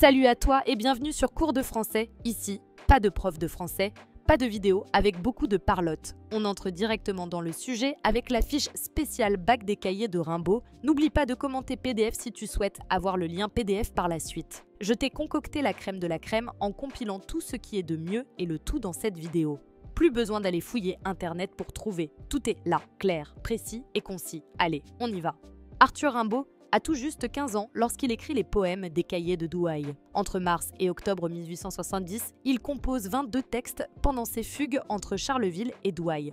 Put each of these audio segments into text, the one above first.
Salut à toi et bienvenue sur Cours de français. Ici, pas de prof de français, pas de vidéo avec beaucoup de parlotte. On entre directement dans le sujet avec la fiche spéciale bac des cahiers de Rimbaud. N'oublie pas de commenter PDF si tu souhaites avoir le lien PDF par la suite. Je t'ai concocté la crème de la crème en compilant tout ce qui est de mieux et le tout dans cette vidéo. Plus besoin d'aller fouiller internet pour trouver. Tout est là, clair, précis et concis. Allez, on y va. Arthur Rimbaud a tout juste 15 ans lorsqu'il écrit les poèmes des cahiers de Douai. Entre mars et octobre 1870, il compose 22 textes pendant ses fugues entre Charleville et Douai.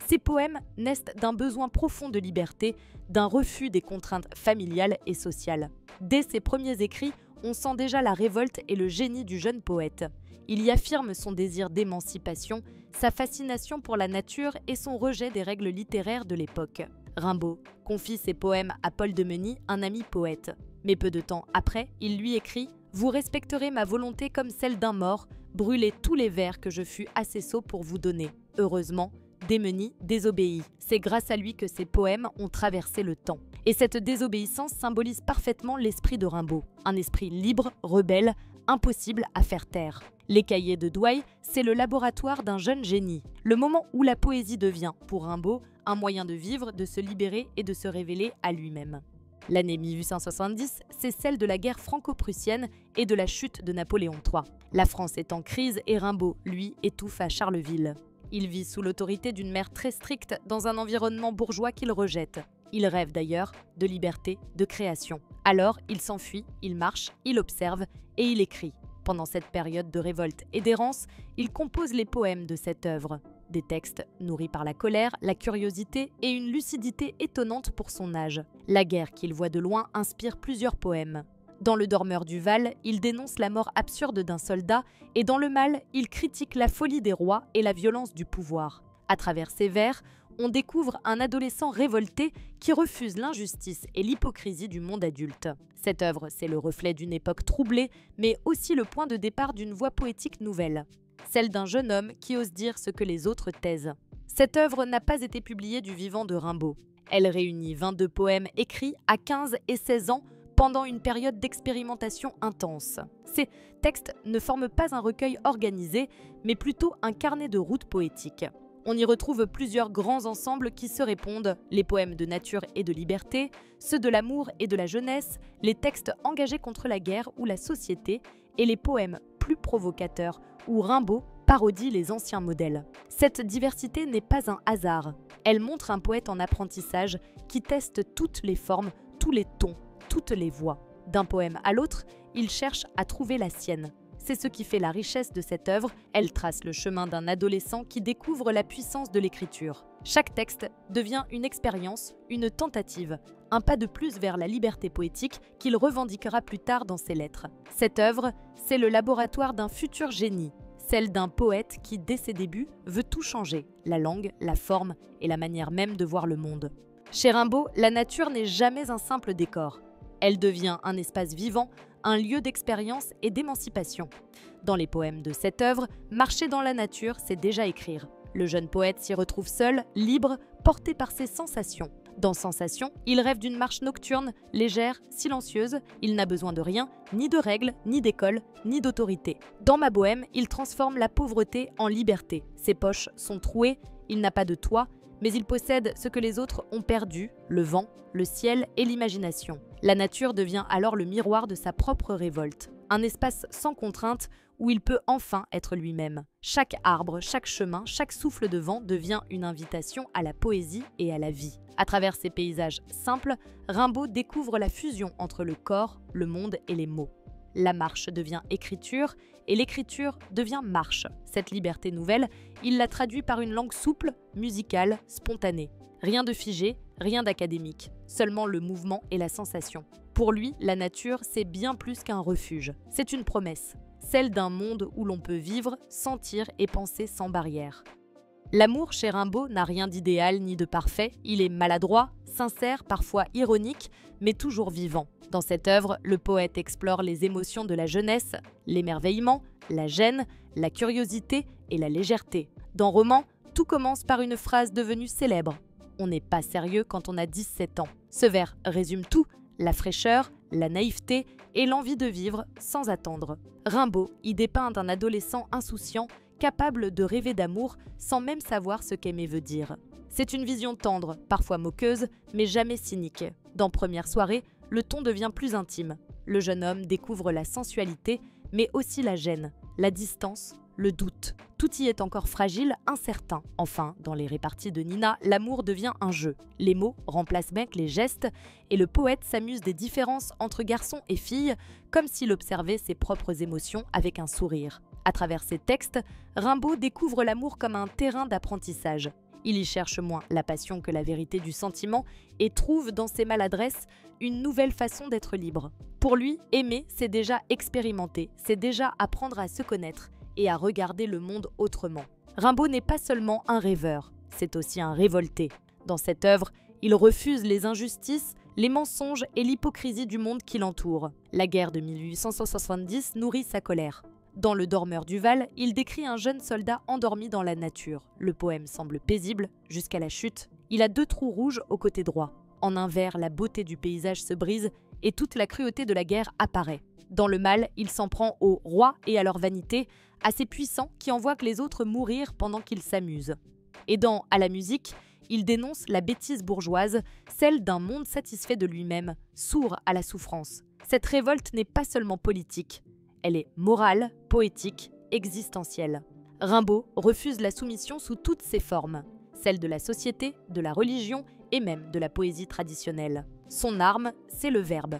Ces poèmes naissent d'un besoin profond de liberté, d'un refus des contraintes familiales et sociales. Dès ses premiers écrits, on sent déjà la révolte et le génie du jeune poète. Il y affirme son désir d'émancipation, sa fascination pour la nature et son rejet des règles littéraires de l'époque. Rimbaud confie ses poèmes à Paul de Meny, un ami poète. Mais peu de temps après, il lui écrit « Vous respecterez ma volonté comme celle d'un mort, brûlez tous les vers que je fus assez sot pour vous donner. » Heureusement, de Meny désobéit. C'est grâce à lui que ses poèmes ont traversé le temps. Et cette désobéissance symbolise parfaitement l'esprit de Rimbaud. Un esprit libre, rebelle, impossible à faire taire. Les cahiers de Douai, c'est le laboratoire d'un jeune génie. Le moment où la poésie devient, pour Rimbaud, un moyen de vivre, de se libérer et de se révéler à lui-même. L'année 1870, c'est celle de la guerre franco-prussienne et de la chute de Napoléon III. La France est en crise et Rimbaud, lui, étouffe à Charleville. Il vit sous l'autorité d'une mère très stricte dans un environnement bourgeois qu'il rejette. Il rêve d'ailleurs de liberté, de création. Alors, il s'enfuit, il marche, il observe et il écrit. Pendant cette période de révolte et d'errance, il compose les poèmes de cette œuvre. Des textes nourris par la colère, la curiosité et une lucidité étonnante pour son âge. La guerre qu'il voit de loin inspire plusieurs poèmes. Dans Le Dormeur du Val, il dénonce la mort absurde d'un soldat et dans Le Mal, il critique la folie des rois et la violence du pouvoir. À travers ses vers, on découvre un adolescent révolté qui refuse l'injustice et l'hypocrisie du monde adulte. Cette œuvre, c'est le reflet d'une époque troublée, mais aussi le point de départ d'une voie poétique nouvelle. Celle d'un jeune homme qui ose dire ce que les autres taisent. Cette œuvre n'a pas été publiée du vivant de Rimbaud. Elle réunit 22 poèmes écrits à 15 et 16 ans pendant une période d'expérimentation intense. Ces textes ne forment pas un recueil organisé, mais plutôt un carnet de route poétique. On y retrouve plusieurs grands ensembles qui se répondent, les poèmes de nature et de liberté, ceux de l'amour et de la jeunesse, les textes engagés contre la guerre ou la société, et les poèmes plus provocateurs, où Rimbaud parodie les anciens modèles. Cette diversité n'est pas un hasard. Elle montre un poète en apprentissage qui teste toutes les formes, tous les tons, toutes les voix. D'un poème à l'autre, il cherche à trouver la sienne. C'est ce qui fait la richesse de cette œuvre. Elle trace le chemin d'un adolescent qui découvre la puissance de l'écriture. Chaque texte devient une expérience, une tentative, un pas de plus vers la liberté poétique qu'il revendiquera plus tard dans ses lettres. Cette œuvre, c'est le laboratoire d'un futur génie, celle d'un poète qui, dès ses débuts, veut tout changer, la langue, la forme et la manière même de voir le monde. Chez Rimbaud, la nature n'est jamais un simple décor. Elle devient un espace vivant, un lieu d'expérience et d'émancipation. Dans les poèmes de cette œuvre, marcher dans la nature, c'est déjà écrire. Le jeune poète s'y retrouve seul, libre, porté par ses sensations. Dans Sensations, il rêve d'une marche nocturne, légère, silencieuse. Il n'a besoin de rien, ni de règles, ni d'école, ni d'autorité. Dans Ma Bohème, il transforme la pauvreté en liberté. Ses poches sont trouées, il n'a pas de toit, mais il possède ce que les autres ont perdu, le vent, le ciel et l'imagination. La nature devient alors le miroir de sa propre révolte. Un espace sans contrainte où il peut enfin être lui-même. Chaque arbre, chaque chemin, chaque souffle de vent devient une invitation à la poésie et à la vie. À travers ces paysages simples, Rimbaud découvre la fusion entre le corps, le monde et les mots. La marche devient écriture et l'écriture devient marche. Cette liberté nouvelle, il la traduit par une langue souple, musicale, spontanée. Rien de figé, rien d'académique, seulement le mouvement et la sensation. Pour lui, la nature, c'est bien plus qu'un refuge. C'est une promesse, celle d'un monde où l'on peut vivre, sentir et penser sans barrière. L'amour chez Rimbaud n'a rien d'idéal ni de parfait, il est maladroit, sincère, parfois ironique, mais toujours vivant. Dans cette œuvre, le poète explore les émotions de la jeunesse, l'émerveillement, la gêne, la curiosité et la légèreté. Dans Roman, tout commence par une phrase devenue célèbre. On n'est pas sérieux quand on a 17 ans. Ce vers résume tout, la fraîcheur, la naïveté et l'envie de vivre sans attendre. Rimbaud y dépeint un adolescent insouciant, capable de rêver d'amour sans même savoir ce qu'aimer veut dire. C'est une vision tendre, parfois moqueuse, mais jamais cynique. Dans Première soirée, le ton devient plus intime. Le jeune homme découvre la sensualité, mais aussi la gêne, la distance, le doute. Tout y est encore fragile, incertain. Enfin, dans les réparties de Nina, l'amour devient un jeu. Les mots remplacent même les gestes, et le poète s'amuse des différences entre garçons et filles, comme s'il observait ses propres émotions avec un sourire. À travers ses textes, Rimbaud découvre l'amour comme un terrain d'apprentissage. Il y cherche moins la passion que la vérité du sentiment et trouve dans ses maladresses une nouvelle façon d'être libre. Pour lui, aimer, c'est déjà expérimenter, c'est déjà apprendre à se connaître et à regarder le monde autrement. Rimbaud n'est pas seulement un rêveur, c'est aussi un révolté. Dans cette œuvre, il refuse les injustices, les mensonges et l'hypocrisie du monde qui l'entoure. La guerre de 1870 nourrit sa colère. Dans Le Dormeur du Val, il décrit un jeune soldat endormi dans la nature. Le poème semble paisible jusqu'à la chute. Il a 2 trous rouges au côté droit. En un vers, la beauté du paysage se brise et toute la cruauté de la guerre apparaît. Dans Le Mal, il s'en prend aux rois et à leur vanité, assez puissants qui envoient que les autres mourir pendant qu'ils s'amusent. Et dans À la musique, il dénonce la bêtise bourgeoise, celle d'un monde satisfait de lui-même, sourd à la souffrance. Cette révolte n'est pas seulement politique. Elle est morale, poétique, existentielle. Rimbaud refuse la soumission sous toutes ses formes, celle de la société, de la religion et même de la poésie traditionnelle. Son arme, c'est le verbe.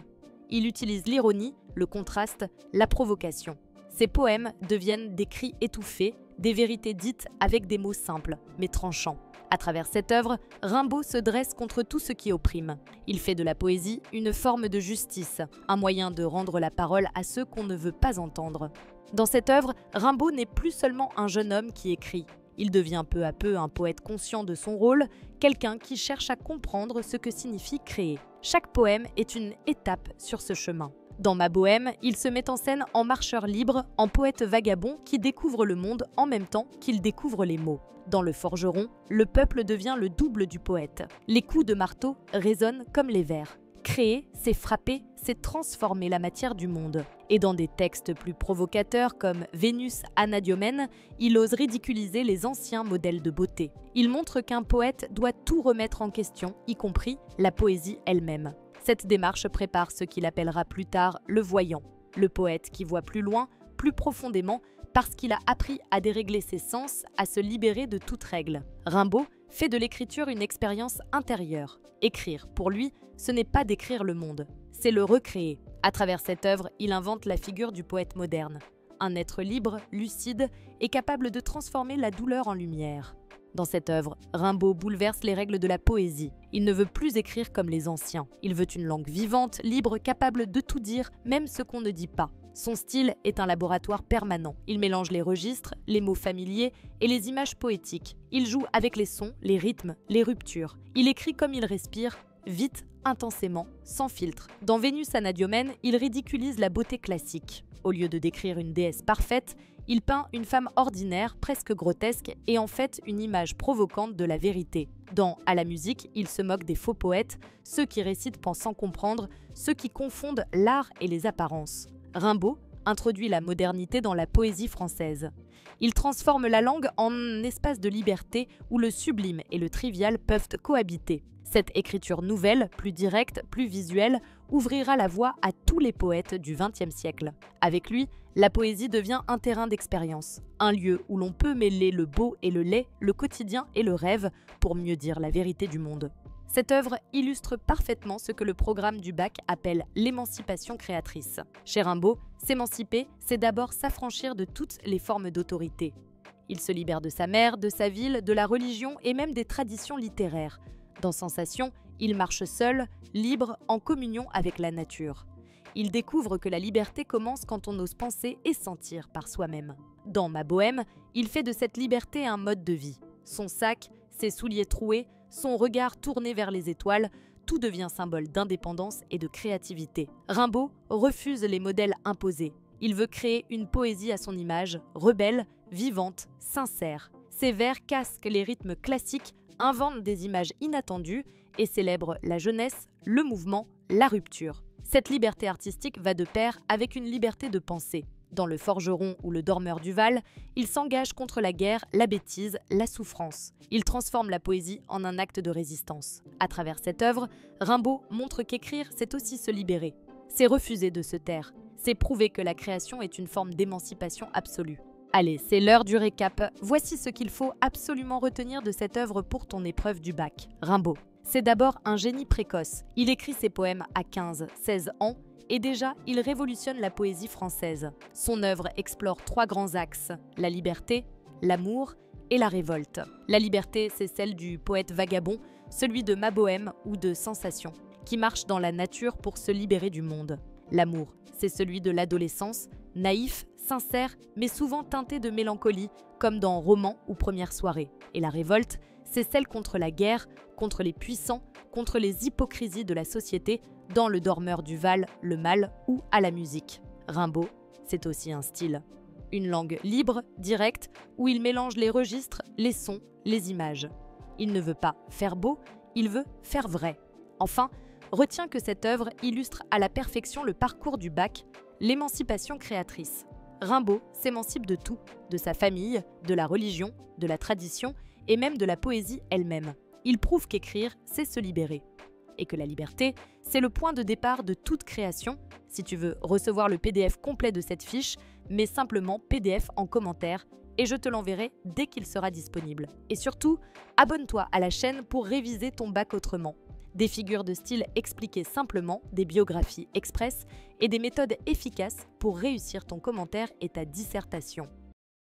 Il utilise l'ironie, le contraste, la provocation. Ses poèmes deviennent des cris étouffés, des vérités dites avec des mots simples, mais tranchants. À travers cette œuvre, Rimbaud se dresse contre tout ce qui opprime. Il fait de la poésie une forme de justice, un moyen de rendre la parole à ceux qu'on ne veut pas entendre. Dans cette œuvre, Rimbaud n'est plus seulement un jeune homme qui écrit. Il devient peu à peu un poète conscient de son rôle, quelqu'un qui cherche à comprendre ce que signifie créer. Chaque poème est une étape sur ce chemin. Dans Ma Bohème, il se met en scène en marcheur libre, en poète vagabond qui découvre le monde en même temps qu'il découvre les mots. Dans Le Forgeron, le peuple devient le double du poète. Les coups de marteau résonnent comme les vers. Créer, c'est frapper, c'est transformer la matière du monde. Et dans des textes plus provocateurs comme Vénus Anadyomène, il ose ridiculiser les anciens modèles de beauté. Il montre qu'un poète doit tout remettre en question, y compris la poésie elle-même. Cette démarche prépare ce qu'il appellera plus tard le voyant, le poète qui voit plus loin, plus profondément, parce qu'il a appris à dérégler ses sens, à se libérer de toute règle. Rimbaud fait de l'écriture une expérience intérieure. Écrire, pour lui, ce n'est pas décrire le monde, c'est le recréer. À travers cette œuvre, il invente la figure du poète moderne. Un être libre, lucide et capable de transformer la douleur en lumière. Dans cette œuvre, Rimbaud bouleverse les règles de la poésie. Il ne veut plus écrire comme les anciens. Il veut une langue vivante, libre, capable de tout dire, même ce qu'on ne dit pas. Son style est un laboratoire permanent. Il mélange les registres, les mots familiers et les images poétiques. Il joue avec les sons, les rythmes, les ruptures. Il écrit comme il respire, vite, intensément, sans filtre. Dans Vénus Anadyomène, il ridiculise la beauté classique. Au lieu de décrire une déesse parfaite, il peint une femme ordinaire, presque grotesque, et en fait une image provocante de la vérité. Dans À la musique, il se moque des faux poètes, ceux qui récitent pensant comprendre, ceux qui confondent l'art et les apparences. Rimbaud introduit la modernité dans la poésie française. Il transforme la langue en un espace de liberté où le sublime et le trivial peuvent cohabiter. Cette écriture nouvelle, plus directe, plus visuelle, ouvrira la voie à tous les poètes du XXe siècle. Avec lui, la poésie devient un terrain d'expérience, un lieu où l'on peut mêler le beau et le laid, le quotidien et le rêve, pour mieux dire la vérité du monde. Cette œuvre illustre parfaitement ce que le programme du bac appelle l'émancipation créatrice. Chez Rimbaud, s'émanciper, c'est d'abord s'affranchir de toutes les formes d'autorité. Il se libère de sa mère, de sa ville, de la religion et même des traditions littéraires. Dans Sensation, il marche seul, libre, en communion avec la nature. Il découvre que la liberté commence quand on ose penser et sentir par soi-même. Dans Ma Bohème, il fait de cette liberté un mode de vie. Son sac, ses souliers troués, son regard tourné vers les étoiles, tout devient symbole d'indépendance et de créativité. Rimbaud refuse les modèles imposés. Il veut créer une poésie à son image, rebelle, vivante, sincère. Ses vers casquent les rythmes classiques, inventent des images inattendues et célèbrent la jeunesse, le mouvement, la rupture. Cette liberté artistique va de pair avec une liberté de penser. Dans Le Forgeron ou Le Dormeur du Val, il s'engage contre la guerre, la bêtise, la souffrance. Il transforme la poésie en un acte de résistance. À travers cette œuvre, Rimbaud montre qu'écrire, c'est aussi se libérer. C'est refuser de se taire. C'est prouver que la création est une forme d'émancipation absolue. Allez, c'est l'heure du récap. Voici ce qu'il faut absolument retenir de cette œuvre pour ton épreuve du bac. Rimbaud. C'est d'abord un génie précoce. Il écrit ses poèmes à 15-16 ans et déjà, il révolutionne la poésie française. Son œuvre explore 3 grands axes, la liberté, l'amour et la révolte. La liberté, c'est celle du poète vagabond, celui de Mabohème ou de Sensation, qui marche dans la nature pour se libérer du monde. L'amour, c'est celui de l'adolescence, naïf, sincère, mais souvent teinté de mélancolie, comme dans Roman ou Première soirée. Et la révolte, c'est celle contre la guerre, contre les puissants, contre les hypocrisies de la société, dans Le Dormeur du Val, Le Mal ou à la musique. Rimbaud, c'est aussi un style. Une langue libre, directe, où il mélange les registres, les sons, les images. Il ne veut pas faire beau, il veut faire vrai. Enfin, retiens que cette œuvre illustre à la perfection le parcours du bac, l'émancipation créatrice. Rimbaud s'émancipe de tout, de sa famille, de la religion, de la tradition et même de la poésie elle-même. Il prouve qu'écrire, c'est se libérer. Et que la liberté, c'est le point de départ de toute création. Si tu veux recevoir le PDF complet de cette fiche, mets simplement PDF en commentaire et je te l'enverrai dès qu'il sera disponible. Et surtout, abonne-toi à la chaîne pour réviser ton bac autrement. Des figures de style expliquées simplement, des biographies express et des méthodes efficaces pour réussir ton commentaire et ta dissertation.